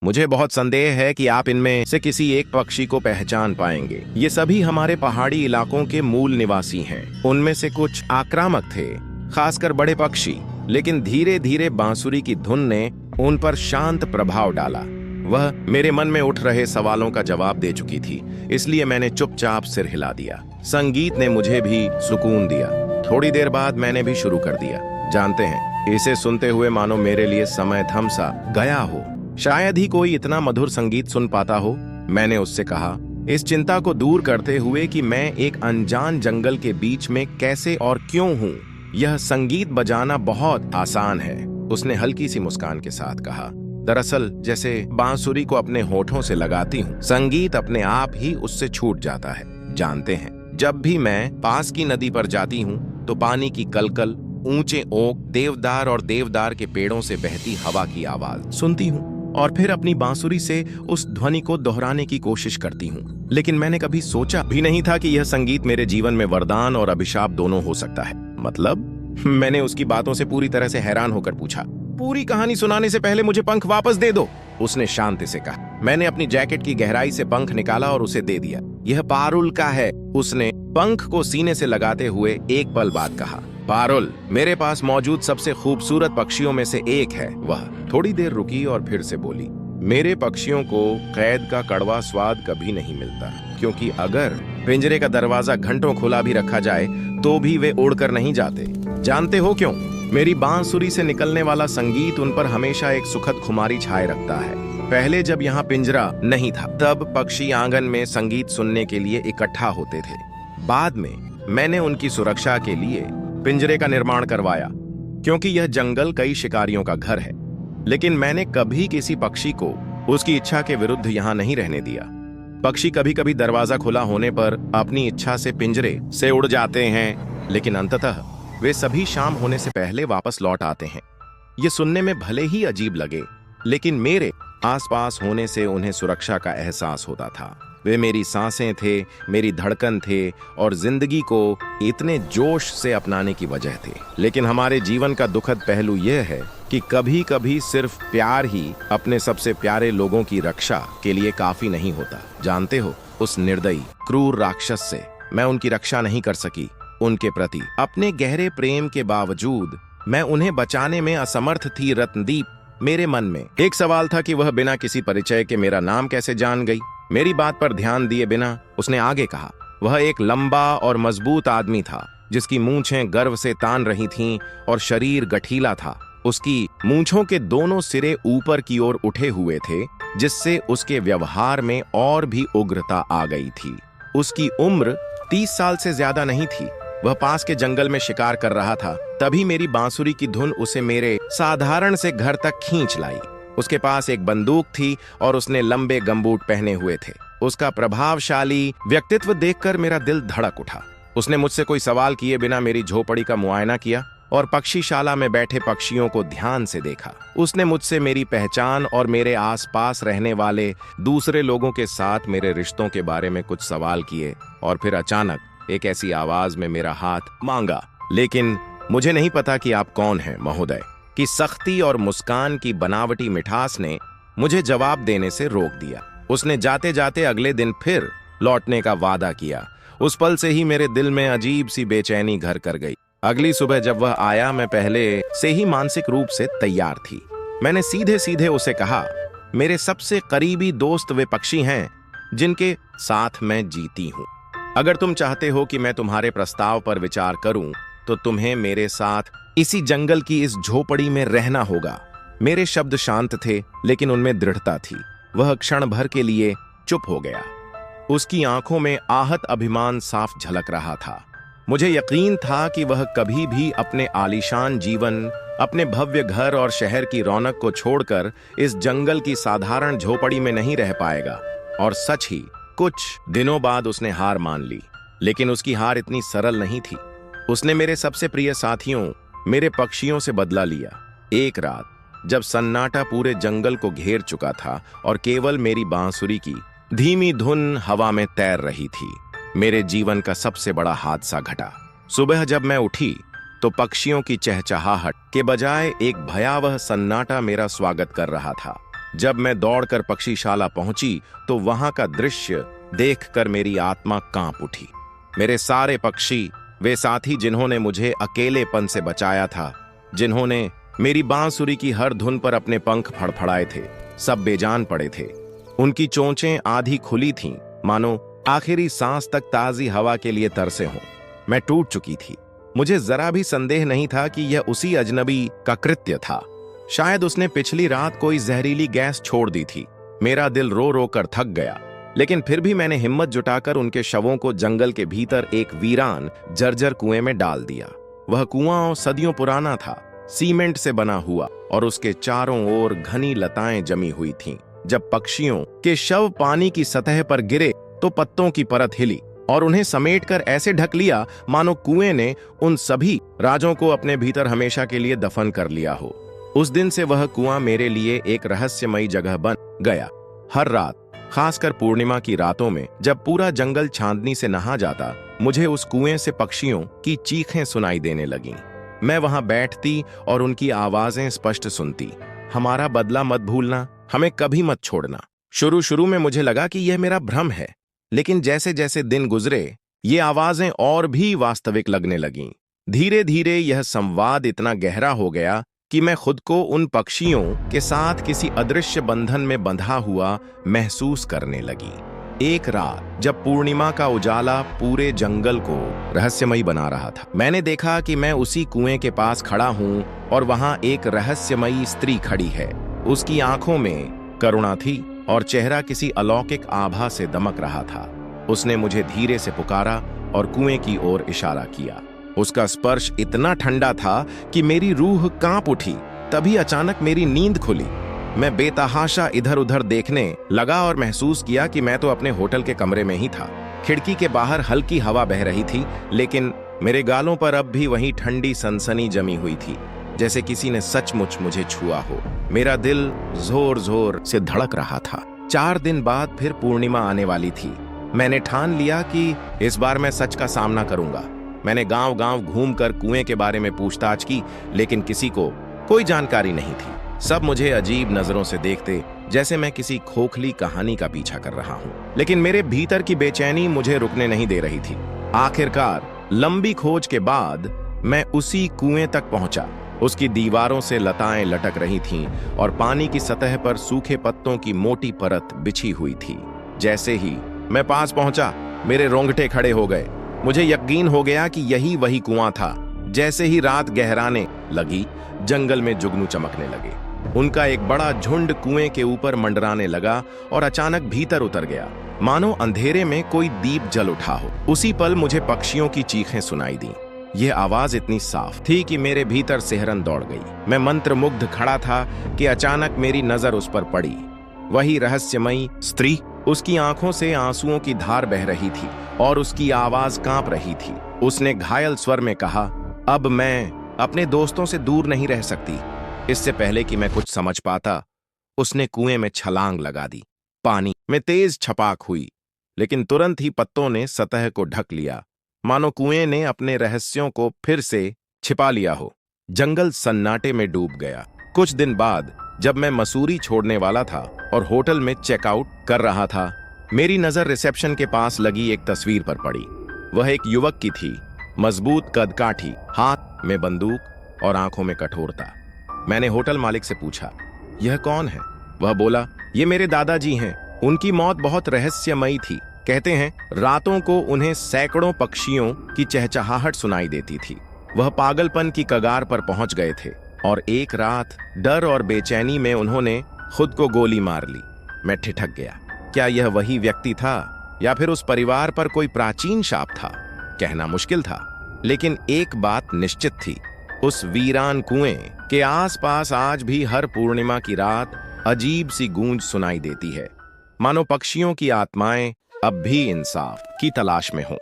मुझे बहुत संदेह है कि आप इनमें से किसी एक पक्षी को पहचान पाएंगे। ये सभी हमारे पहाड़ी इलाकों के मूल निवासी हैं। उनमें से कुछ आक्रामक थे, खासकर बड़े पक्षी, लेकिन धीरे धीरे बांसुरी की धुन ने उन पर शांत प्रभाव डाला। वह मेरे मन में उठ रहे सवालों का जवाब दे चुकी थी, इसलिए मैंने चुपचाप सिर हिला दिया। संगीत ने मुझे भी सुकून दिया। थोड़ी देर बाद मैंने भी शुरू कर दिया। जानते हैं, इसे सुनते हुए मानो मेरे लिए समय थम सा गया हो। शायद ही कोई इतना मधुर संगीत सुन पाता हो। मैंने उससे कहा, इस चिंता को दूर करते हुए कि मैं एक अनजान जंगल के बीच में कैसे और क्यों हूँ। यह संगीत बजाना बहुत आसान है, उसने हल्की सी मुस्कान के साथ कहा। दरअसल जैसे बांसुरी को अपने होठों से लगाती हूँ, संगीत अपने आप ही उससे छूट जाता है। जानते हैं, जब भी मैं पास की नदी पर जाती हूँ तो पानी की कलकल, ऊंचे ओक, देवदार और देवदार के पेड़ों से बहती हवा की आवाज सुनती हूँ और फिर अपनी बांसुरी से उस ध्वनि को दोहराने की कोशिश करती हूँ। लेकिन मैंने कभी सोचा भी नहीं था कि यह संगीत मेरे जीवन में वरदान और अभिशाप दोनों हो सकता है। मतलब? मैंने उसकी बातों से पूरी तरह से हैरान होकर पूछा। पूरी कहानी सुनाने से पहले मुझे पंख वापस दे दो, उसने शांति से कहा। मैंने अपनी जैकेट की गहराई से पंख निकाला और उसे दे दिया। यह पारुल का है, उसने पंख को सीने से लगाते हुए एक पल बाद कहा। पारुल मेरे पास मौजूद सबसे खूबसूरत पक्षियों में से एक है। वह थोड़ी देर रुकी और फिर से बोली, मेरे पक्षियों को कैद का कड़वा स्वाद कभी नहीं मिलता, क्योंकि अगर पिंजरे का दरवाजा घंटों खुला भी रखा जाए तो भी वे उड़कर नहीं जाते। जानते हो क्यों? मेरी बांसुरी से निकलने वाला संगीत उन पर हमेशा एक सुखद खुमारी छाए रखता है। पहले जब यहाँ पिंजरा नहीं था, तब पक्षी आंगन में संगीत सुनने के लिए इकट्ठा होते थे। बाद में मैंने उनकी सुरक्षा के लिए पिंजरे का निर्माण करवाया, क्योंकि यह जंगल कई शिकारियों का घर है। लेकिन मैंने कभी किसी पक्षी को उसकी इच्छा के विरुद्ध यहाँ नहीं रहने दिया। पक्षी कभी कभी दरवाजा खुला होने पर अपनी इच्छा से पिंजरे से उड़ जाते हैं, लेकिन अंततः वे सभी शाम होने से पहले वापस लौट आते हैं। ये सुनने में भले ही अजीब लगे, लेकिन मेरे आसपास होने से उन्हें सुरक्षा का एहसास होता था। वे मेरी सांसें थे, मेरी धड़कन थे और जिंदगी को इतने जोश से अपनाने की वजह थे। लेकिन हमारे जीवन का दुखद पहलू यह है कि कभी कभी सिर्फ प्यार ही अपने सबसे प्यारे लोगों की रक्षा के लिए काफी नहीं होता। जानते हो, उस निर्दयी क्रूर राक्षस से मैं उनकी रक्षा नहीं कर सकी। उनके प्रति अपने गहरे प्रेम के बावजूद मैं उन्हें बचाने में असमर्थ थी। रत्नदीप, मेरे मन में एक सवाल था कि वह बिना किसी परिचय के मेरा नाम कैसे जान गई। मेरी बात पर ध्यान दिए बिना उसने आगे कहा, वह एक लंबा और मजबूत आदमी था, जिसकी मूंछें गर्व से तान रही थीं और शरीर गठीला था। उसकी मूंछों के दोनों सिरे ऊपर की ओर उठे हुए थे, जिससे उसके व्यवहार में और भी उग्रता आ गई थी। उसकी उम्र 30 साल से ज्यादा नहीं थी। वह पास के जंगल में शिकार कर रहा था। तभी मेरी बांसुरी की धुन उसे मेरे साधारण से घर तक खींच लाई। उसके पास एक बंदूक थी और उसने लंबे गमबूट पहने हुए थे। उसका प्रभावशाली व्यक्तित्व देखकर मेरा दिल धड़क उठा। उसने मुझसे कोई सवाल किए बिना मेरी झोपड़ी का मुआयना किया और पक्षीशाला में बैठे पक्षियों को ध्यान से देखा। उसने मुझसे मेरी पहचान और मेरे आसपास रहने वाले दूसरे लोगों के साथ मेरे रिश्तों के बारे में कुछ सवाल किए और फिर अचानक एक ऐसी आवाज में मेरा हाथ मांगा, लेकिन मुझे नहीं पता कि आप कौन हैं महोदय, की सख्ती और मुस्कान की बनावटी मिठास ने मुझे जवाब देने से रोक दिया। उसने जाते जाते अगले दिन फिर लौटने का वादा किया। उस पल से ही मेरे दिल में अजीब सी बेचैनी घर कर गई। अगली सुबह जब वह आया, मैं पहले से ही मानसिक रूप से तैयार थी। मैंने सीधे सीधे उसे कहा, मेरे सबसे करीबी दोस्त वे पक्षी हैं जिनके साथ मैं जीती हूँ। अगर तुम चाहते हो कि मैं तुम्हारे प्रस्ताव पर विचार करूं, तो तुम्हें मेरे साथ इसी जंगल की इस झोपड़ी में रहना होगा। मेरे शब्द शांत थे, लेकिन उनमें दृढ़ता थी। वह क्षण भर के लिए चुप हो गया। उसकी आंखों में आहत अभिमान साफ झलक रहा था। मुझे यकीन था कि वह कभी भी अपने आलीशान जीवन, अपने भव्य घर और शहर की रौनक को छोड़कर इस जंगल की साधारण झोपड़ी में नहीं रह पाएगा। और सच ही कुछ दिनों बाद उसने हार मान ली। लेकिन उसकी हार इतनी सरल नहीं थी। उसने मेरे सबसे प्रिय साथियों, मेरे पक्षियों से बदला लिया। एक रात जब सन्नाटा पूरे जंगल को घेर चुका था और केवल मेरी बांसुरी की धीमी धुन हवा में तैर रही थी, मेरे जीवन का सबसे बड़ा हादसा घटा। सुबह जब मैं उठी तो पक्षियों की चहचहाहट के बजाय एक भयावह सन्नाटा मेरा स्वागत कर रहा था। जब मैं दौड़कर पक्षीशाला पहुंची तो वहां का दृश्य देखकर मेरी आत्मा कांप उठी। मेरे सारे पक्षी, वे साथी जिन्होंने मुझे अकेलेपन से बचाया था, जिन्होंने मेरी बांसुरी की हर धुन पर अपने पंख फड़फड़ाए थे, सब बेजान पड़े थे। उनकी चोंचें आधी खुली थीं, मानो आखिरी सांस तक ताजी हवा के लिए तरसे हों। मैं टूट चुकी थी। मुझे जरा भी संदेह नहीं था कि यह उसी अजनबी का कृत्य था। शायद उसने पिछली रात कोई जहरीली गैस छोड़ दी थी। मेरा दिल रो रो कर थक गया, लेकिन फिर भी मैंने हिम्मत जुटाकर उनके शवों को जंगल के भीतर एक वीरान जर्जर कुएं में डाल दिया। वह कुआं सदियों पुराना था, सीमेंट से बना हुआ, और उसके चारों ओर घनी लताएं जमी हुई थीं। जब पक्षियों के शव पानी की सतह पर गिरे तो पत्तों की परत हिली और उन्हें समेटकर ऐसे ढक लिया मानो कुएं ने उन सभी राजों को अपने भीतर हमेशा के लिए दफन कर लिया हो। उस दिन से वह कुआं मेरे लिए एक रहस्यमयी जगह बन गया। हर रात, खासकर पूर्णिमा की रातों में, जब पूरा जंगल चांदनी से नहा जाता, मुझे उस कुएं से पक्षियों की चीखें सुनाई देने लगीं। मैं वहां बैठती और उनकी आवाजें स्पष्ट सुनती। हमारा बदला मत भूलना, हमें कभी मत छोड़ना। शुरू में मुझे लगा कि यह मेरा भ्रम है, लेकिन जैसे जैसे दिन गुजरे, ये आवाजें और भी वास्तविक लगने लगीं। धीरे धीरे यह संवाद इतना गहरा हो गया कि मैं खुद को उन पक्षियों के साथ किसी अदृश्य बंधन में बंधा हुआ महसूस करने लगी। एक रात जब पूर्णिमा का उजाला पूरे जंगल को रहस्यमयी बना रहा था, मैंने देखा कि मैं उसी कुएं के पास खड़ा हूं और वहां एक रहस्यमयी स्त्री खड़ी है। उसकी आंखों में करुणा थी और चेहरा किसी अलौकिक आभा से दमक रहा था। उसने मुझे धीरे से पुकारा और कुएं की ओर इशारा किया। उसका स्पर्श इतना ठंडा था कि मेरी रूह कांप उठी। तभी अचानक मेरी नींद खुली। मैं बेतहाशा इधर उधर देखने लगा और महसूस किया कि मैं तो अपने होटल के कमरे में ही था। खिड़की के बाहर हल्की हवा बह रही थी, लेकिन मेरे गालों पर अब भी वही ठंडी सनसनी जमी हुई थी, जैसे किसी ने सचमुच मुझे छुआ हो। मेरा दिल जोर जोर से धड़क रहा था। 4 दिन बाद फिर पूर्णिमा आने वाली थी। मैंने ठान लिया कि इस बार मैं सच का सामना करूंगा। मैंने गांव गांव घूमकर कुएं के बारे में पूछताछ की, लेकिन किसी को कोई जानकारी नहीं थी। सब मुझे अजीब नजरों से देखते, जैसे मैं किसी खोखली कहानी का पीछा कर रहा हूं। लेकिन मेरे भीतर की बेचैनी मुझे रुकने नहीं दे रही थी। आखिरकार लंबी खोज के बाद मैं उसी कुएं तक पहुंचा। उसकी दीवारों से लताएं लटक रही थीं और पानी की सतह पर सूखे पत्तों की मोटी परत बिछी हुई थी। जैसे ही मैं पास पहुंचा, मेरे रोंगटे खड़े हो गए। मुझे यकीन हो गया कि यही वही कुआं था। जैसे ही रात गहराने लगी, जंगल में जुगनू चमकने लगे। उनका एक बड़ा झुंड कुएं के ऊपर मंडराने लगा और अचानक भीतर उतर गया, मानो अंधेरे में कोई दीप जल उठा हो। उसी पल मुझे पक्षियों की चीखें सुनाई दी। यह आवाज इतनी साफ थी कि मेरे भीतर सिहरन दौड़ गई। मैं मंत्रमुग्ध खड़ा था कि अचानक मेरी नजर उस पर पड़ी। वही रहस्यमयी स्त्री, उसकी आंखों से आंसुओं की धार बह रही थी और उसकी आवाज कांप रही थी। उसने घायल स्वर में कहा, अब मैं अपने दोस्तों से दूर नहीं रह सकती। इससे पहले कि मैं कुछ समझ पाता, उसने कुएं में छलांग लगा दी। पानी में तेज छपाक हुई, लेकिन तुरंत ही पत्तों ने सतह को ढक लिया, मानो कुएं ने अपने रहस्यों को फिर से छिपा लिया हो। जंगल सन्नाटे में डूब गया। कुछ दिन बाद जब मैं मसूरी छोड़ने वाला था और होटल में चेकआउट कर रहा था, मेरी नजर रिसेप्शन के पास लगी एक तस्वीर पर पड़ी। वह एक युवक की थी, मजबूत कदकाठी, हाथ में बंदूक और आंखों में कठोरता। मैंने होटल मालिक से पूछा, यह कौन है? वह बोला, ये मेरे दादाजी हैं। उनकी मौत बहुत रहस्यमयी थी। कहते हैं रातों को उन्हें सैकड़ों पक्षियों की चहचहाहट सुनाई देती थी। वह पागलपन की कगार पर पहुंच गए थे और एक रात डर और बेचैनी में उन्होंने खुद को गोली मार ली। मैं ठिठक गया। क्या यह वही व्यक्ति था या फिर उस परिवार पर कोई प्राचीन शाप था? कहना मुश्किल था, लेकिन एक बात निश्चित थी, उस वीरान कुएं के आसपास आज भी हर पूर्णिमा की रात अजीब सी गूंज सुनाई देती है, मानो पक्षियों की आत्माएं अब भी इंसाफ की तलाश में हों।